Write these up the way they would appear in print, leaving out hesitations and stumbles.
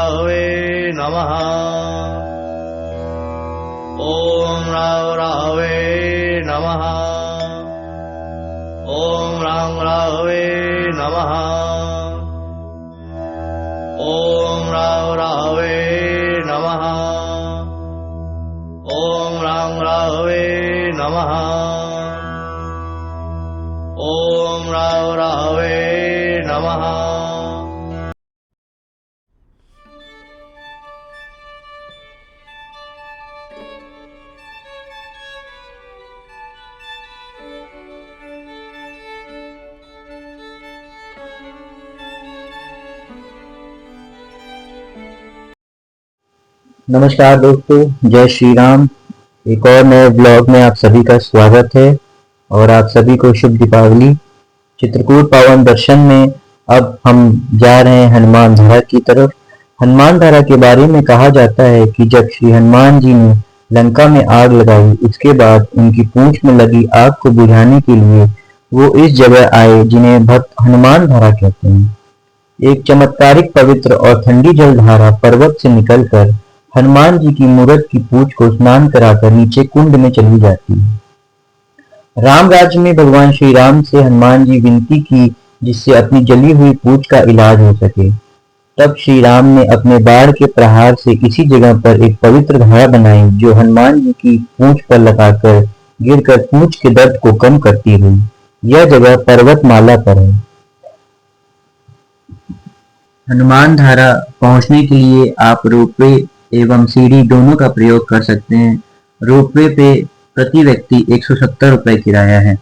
राघवे नमः। ओम राघवे नमः। ओम राघवे नमः। ओम राघवे नमः। ओम राघवे नमः। ओम राघवे नमः। नमस्कार दोस्तों, जय श्री राम। एक और नए ब्लॉग में आप सभी का स्वागत है और आप सभी को शुभ दीपावली। चित्रकूट पावन दर्शन में अब हम जा रहे हैं हनुमान धारा की तरफ। हनुमान धारा के बारे में कहा जाता है कि जब श्री हनुमान जी ने लंका में आग लगाई, उसके बाद उनकी पूंछ में लगी आग को बुझाने के लिए वो इस जगह आए जिन्हें भक्त हनुमान धारा कहते हैं। एक चमत्कारिक पवित्र और ठंडी जलधारा पर्वत से निकलकर हनुमान जी की मूरत की पूंछ को स्नान कराकर नीचे कुंड में चली जाती है। राम राज्य में भगवान श्री राम से हनुमान जी विनती की जिससे अपनी जली हुई पूंछ का इलाज हो सके। तब श्री राम ने अपने बाण के प्रहार से इसी जगह पर एक पवित्र धारा बनाई जो हनुमान जी की पूंछ पर लगाकर गिरकर पूंछ के दर्द को कम करती हुई। यह जगह पर्वतमाला पर है। हनुमान धारा पहुंचने के लिए आप रोपवे एवं सीढ़ी दोनों का प्रयोग कर सकते हैं। रोपवे पे प्रति व्यक्ति 170 रुपये किराया है।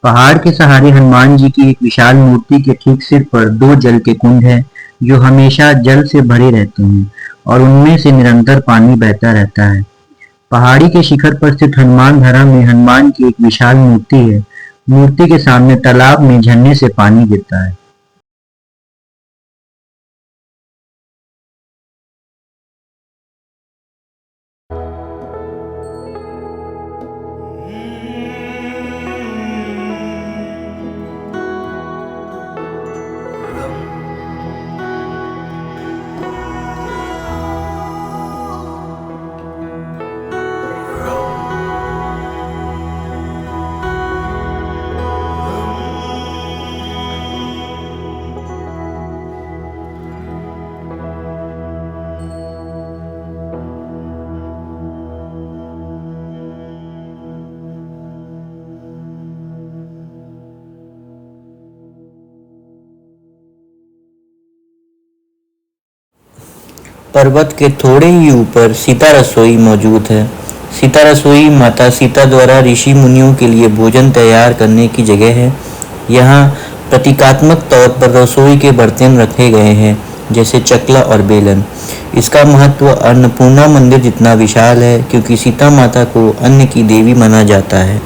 पहाड़ के सहारे हनुमान जी की एक विशाल मूर्ति के ठीक सिर पर 2 जल के कुंड हैं जो हमेशा जल से भरे रहते हैं और उनमें से निरंतर पानी बहता रहता है। पहाड़ी के शिखर पर स्थित हनुमान धारा में हनुमान की एक विशाल मूर्ति है। मूर्ति के सामने तालाब में झरने से पानी गिरता है। पर्वत के थोड़े ही ऊपर सीता रसोई मौजूद है। सीता रसोई माता सीता द्वारा ऋषि मुनियों के लिए भोजन तैयार करने की जगह है। यहाँ प्रतीकात्मक तौर पर रसोई के बर्तन रखे गए हैं जैसे चकला और बेलन। इसका महत्व अन्नपूर्णा मंदिर जितना विशाल है क्योंकि सीता माता को अन्न की देवी माना जाता है।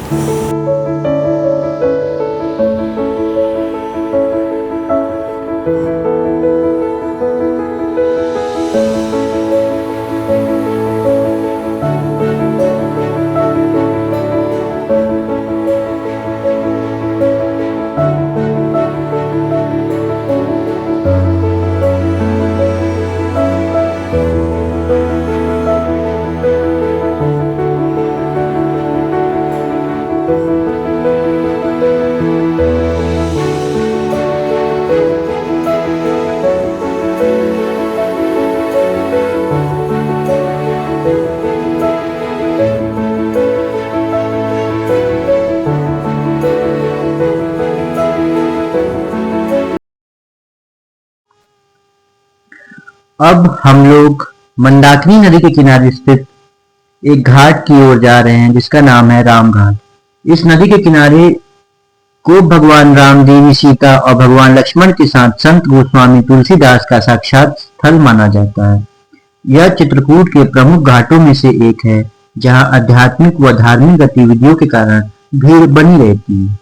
अब हम लोग मंदाकिनी नदी के किनारे स्थित एक घाट की ओर जा रहे हैं जिसका नाम है राम घाट। इस नदी के किनारे को भगवान राम, देवी सीता और भगवान लक्ष्मण के साथ संत गोस्वामी तुलसीदास का साक्षात स्थल माना जाता है। यह चित्रकूट के प्रमुख घाटों में से एक है जहां आध्यात्मिक व धार्मिक गतिविधियों के कारण भीड़ बनी रहती है।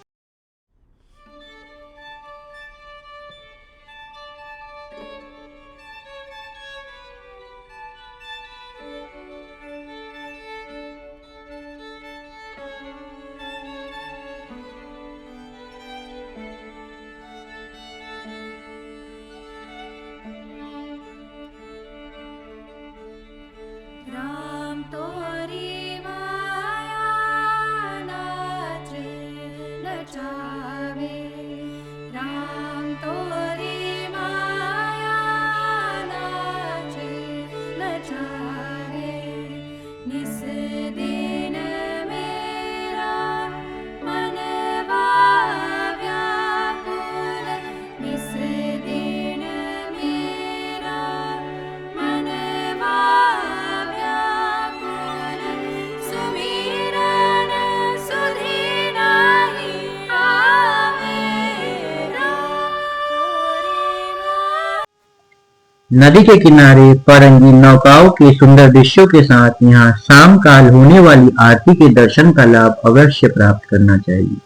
नदी के किनारे परंगी नौकाओं के सुंदर दृश्यों के साथ यहाँ शाम काल होने वाली आरती के दर्शन का लाभ अवश्य प्राप्त करना चाहिए।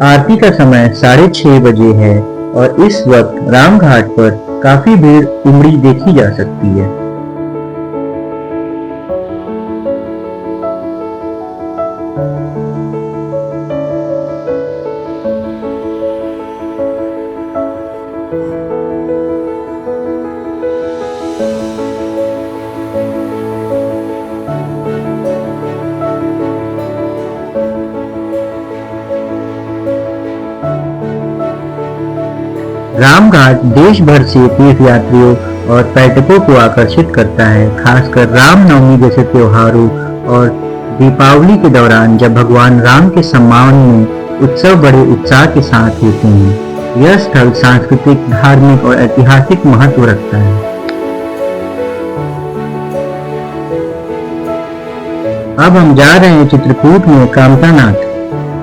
आरती का समय 6:30 बजे है और इस वक्त रामघाट पर काफी भीड़ उमड़ी देखी जा सकती है। रामघाट देश भर से तीर्थयात्रियों और पर्यटकों को आकर्षित करता है, खासकर रामनवमी जैसे त्योहारों और दीपावली के दौरान जब भगवान राम के सम्मान में उत्सव बड़े उत्साह के साथ होते हैं। यह स्थल सांस्कृतिक, धार्मिक और ऐतिहासिक महत्व रखता है। अब हम जा रहे हैं चित्रकूट में कामतानाथ।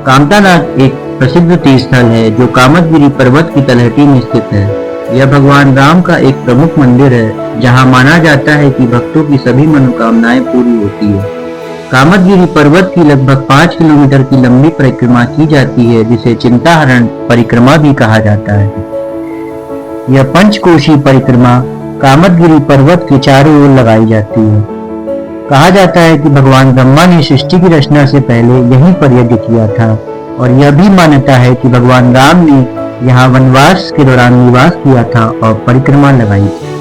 कामतानाथ एक प्रसिद्ध तीर्थ स्थल है जो कामतगिरी पर्वत की तलहटी में स्थित है। यह भगवान राम का एक प्रमुख मंदिर है जहां माना जाता है कि भक्तों की सभी मनोकामनाएं पूरी होती है। कामतगिरी पर्वत की लगभग 5 किलोमीटर की लंबी परिक्रमा की जाती है जिसे चिंताहरण परिक्रमा भी कहा जाता है। यह पंचकोशी परिक्रमा कामतगिरी पर्वत के चारों ओर लगाई जाती है। कहा जाता है कि भगवान ब्रह्मा ने सृष्टि की रचना से पहले यहीं पर यज्ञ किया था और यह भी मान्यता है कि भगवान राम ने यहाँ वनवास के दौरान निवास किया था और परिक्रमा लगाई थी।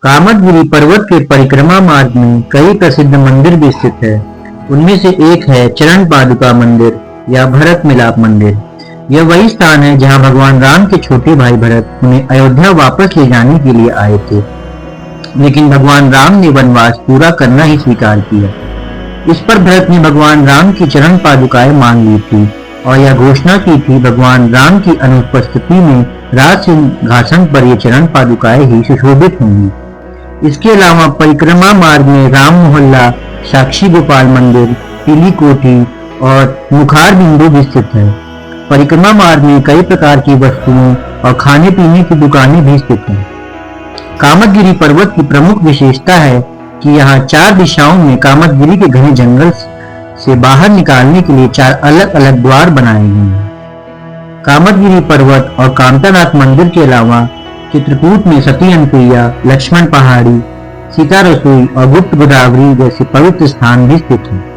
कामतगिरी पर्वत के परिक्रमा मार्ग में कई प्रसिद्ध मंदिर भी स्थित है। उनमें से एक है चरण पादुका मंदिर या भरत मिलाप मंदिर। यह वही स्थान है जहां भगवान राम के छोटे भाई भरत उन्हें अयोध्या वापस ले जाने के लिए आए थे, लेकिन भगवान राम ने वनवास पूरा करना ही स्वीकार किया। इस पर भरत ने भगवान राम की चरण पादुकाएं मांग ली थी और यह घोषणा की थी भगवान राम की अनुपस्थिति में राज सिंहासन पर ये चरण पादुकाएं ही सुशोभित होंगी। इसके अलावा परिक्रमा मार्ग में राम मोहल्ला, साक्षी गोपाल मंदिर, पीली कोठी और मुखार बिंदु भी स्थित है। परिक्रमा मार्ग में कई प्रकार की वस्तुओं और खाने पीने की दुकानें भी स्थित हैं। कामतगिरी पर्वत की प्रमुख विशेषता है कि यहाँ 4 दिशाओं में कामतगिरी के घने जंगल से बाहर निकालने के लिए 4 अलग अलग द्वार बनाए गए हैं। कामतगिरी पर्वत और कामतानाथ मंदिर के अलावा चित्रकूट में सती अनसुईया, लक्ष्मण पहाड़ी, सीता रसोई और गुप्त गोदावरी जैसे पवित्र स्थान भी स्थित हैं।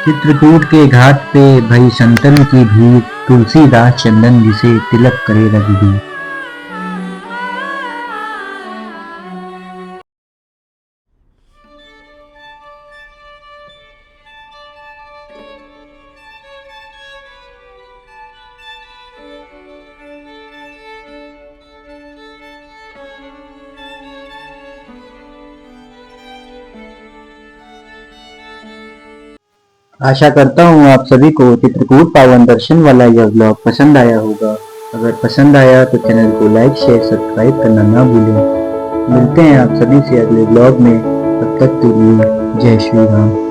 चित्रकूट के घाट पे भई संतन की भीड़, तुलसीदास चंदन जिसे तिलक करे रघुबीर। आशा करता हूँ आप सभी को चित्रकूट पावन दर्शन वाला यह व्लॉग पसंद आया होगा। अगर पसंद आया तो चैनल को लाइक शेयर सब्सक्राइब करना ना भूलें। मिलते हैं आप सभी से अगले व्लॉग में, तब तक के लिए जय श्री राम।